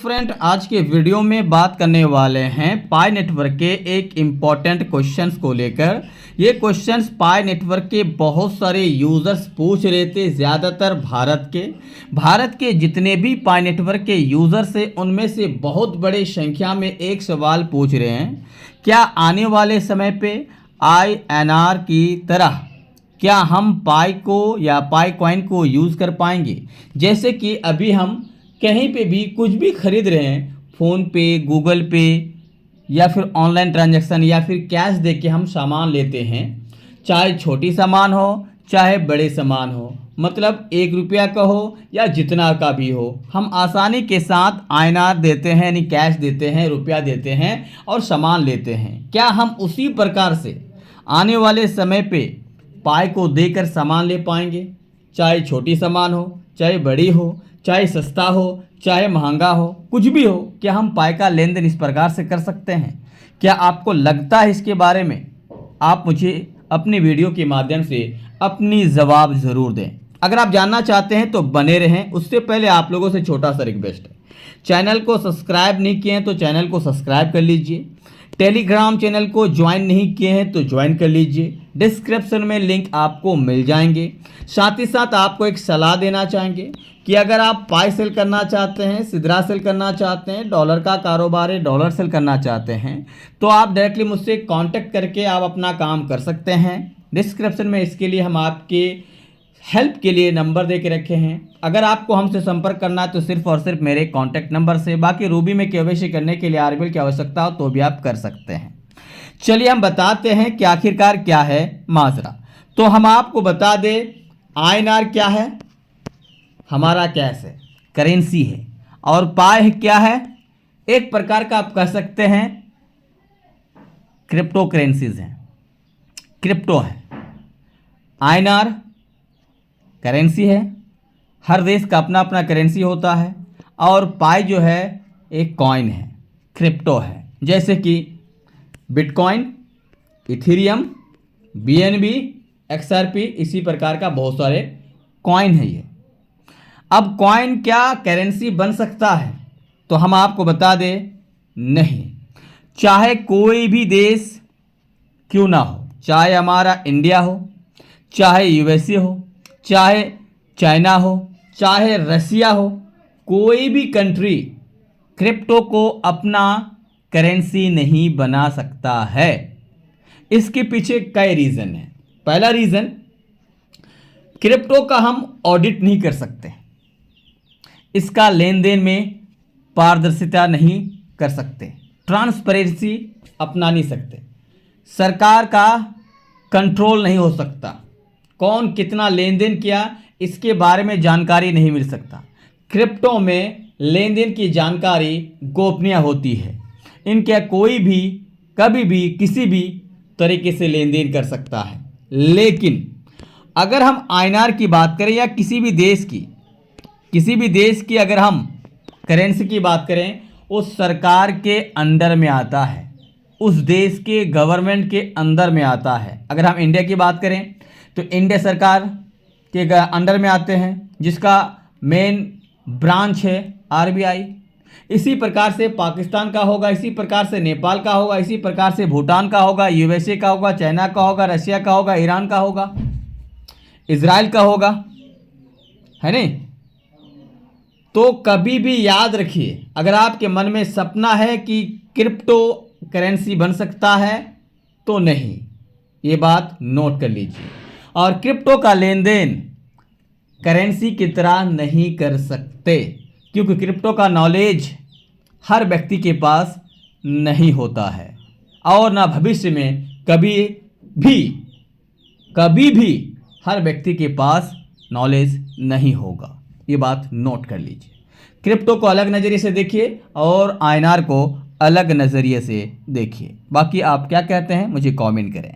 Friend, आज के video में बात करने वाले हैं पाई नेटवर्क के एक इम्पॉर्टेंट क्वेश्चंस को लेकर। ये क्वेश्चंस पाई नेटवर्क के बहुत सारे यूज़र्स पूछ रहे थे, ज़्यादातर भारत के जितने भी पाई नेटवर्क के यूज़र्स हैं उनमें से बहुत बड़ी संख्या में एक सवाल पूछ रहे हैं, क्या आने वाले समय पे INR की तरह क्या हम पाई को या पाई कॉइन को यूज़ कर पाएंगे। जैसे कि अभी हम कहीं पे भी कुछ भी खरीद रहे हैं, फ़ोन पे, गूगल पे या फिर ऑनलाइन ट्रांजैक्शन या फिर कैश दे के हम सामान लेते हैं, चाहे छोटी सामान हो चाहे बड़े सामान हो, मतलब 1 रुपया का हो या जितना का भी हो, हम आसानी के साथ INR देते हैं, यानी कैश देते हैं, रुपया देते हैं और सामान लेते हैं। क्या हम उसी प्रकार से आने वाले समय पे पाई को देकर सामान ले पाएंगे, चाहे छोटी सामान हो चाहे बड़ी हो, चाहे सस्ता हो चाहे महंगा हो, कुछ भी हो, क्या हम पाई का लेन देन इस प्रकार से कर सकते हैं? क्या आपको लगता है इसके बारे में? आप मुझे अपनी वीडियो के माध्यम से अपनी जवाब ज़रूर दें। अगर आप जानना चाहते हैं तो बने रहें। उससे पहले आप लोगों से छोटा सा रिक्वेस्ट है, चैनल को सब्सक्राइब नहीं किए हैं तो चैनल को सब्सक्राइब कर लीजिए, टेलीग्राम चैनल को ज्वाइन नहीं किए हैं तो ज्वाइन कर लीजिए, डिस्क्रिप्शन में लिंक आपको मिल जाएंगे। साथ ही साथ आपको एक सलाह देना चाहेंगे कि अगर आप पाई सेल करना चाहते हैं, सिद्रा सेल करना चाहते हैं, डॉलर का कारोबार है, डॉलर सेल करना चाहते हैं, तो आप डायरेक्टली मुझसे कांटेक्ट करके आप अपना काम कर सकते हैं। डिस्क्रिप्शन में इसके लिए हम आपके हेल्प के लिए नंबर दे के रखे हैं। अगर आपको हमसे संपर्क करना है तो सिर्फ और सिर्फ मेरे कॉन्टैक्ट नंबर से। बाकी रूबी में KYC करने के लिए RBL की आवश्यकता हो तो भी आप कर सकते हैं। चलिए हम बताते हैं कि आखिरकार क्या है माजरा। तो हम आपको बता दें, INR क्या है? हमारा कैश है, करेंसी है। और पाई क्या है? एक प्रकार का आप कह सकते हैं क्रिप्टो करेंसीज हैं, क्रिप्टो है। INR करेंसी है, हर देश का अपना अपना करेंसी होता है। और पाई जो है एक कॉइन है, क्रिप्टो है, जैसे कि बिटकॉइन, इथेरियम, BNB, XRP, इसी प्रकार का बहुत सारे कॉइन है ये। अब कॉइन क्या करेंसी बन सकता है? तो हम आपको बता दें, नहीं। चाहे कोई भी देश क्यों ना हो, चाहे हमारा इंडिया हो, चाहे USA हो, चाहे चाइना हो, चाहे रसिया हो, कोई भी कंट्री क्रिप्टो को अपना करेंसी नहीं बना सकता है। इसके पीछे कई रीज़न हैं। पहला रीज़न, क्रिप्टो का हम ऑडिट नहीं कर सकते, इसका लेन देन में पारदर्शिता नहीं कर सकते, ट्रांसपेरेंसी अपना नहीं सकते, सरकार का कंट्रोल नहीं हो सकता, कौन कितना लेन देन किया इसके बारे में जानकारी नहीं मिल सकता। क्रिप्टो में लेन देन की जानकारी गोपनीय होती है, इनके कोई भी कभी भी किसी भी तरीके से लेन देन कर सकता है। लेकिन अगर हम INR की बात करें या किसी भी देश की अगर हम करेंसी की बात करें, उस सरकार के अंडर में आता है, उस देश के गवर्नमेंट के अंदर में आता है। अगर हम इंडिया की बात करें तो इंडिया सरकार के अंडर में आते हैं, जिसका मेन ब्रांच है RBI। इसी प्रकार से पाकिस्तान का होगा, इसी प्रकार से नेपाल का होगा, इसी प्रकार से भूटान का होगा, USA का होगा, चाइना का होगा, रशिया का होगा, ईरान का होगा, इजराइल का होगा, है नहीं? तो कभी भी याद रखिए, अगर आपके मन में सपना है कि क्रिप्टो करेंसी बन सकता है तो नहीं, ये बात नोट कर लीजिए। और क्रिप्टो का लेन देन करेंसी की तरह नहीं कर सकते, क्योंकि क्रिप्टो का नॉलेज हर व्यक्ति के पास नहीं होता है और ना भविष्य में कभी भी हर व्यक्ति के पास नॉलेज नहीं होगा। ये बात नोट कर लीजिए। क्रिप्टो को अलग नज़रिए से देखिए और INR को अलग नज़रिए से देखिए। बाकी आप क्या कहते हैं मुझे कमेंट करें।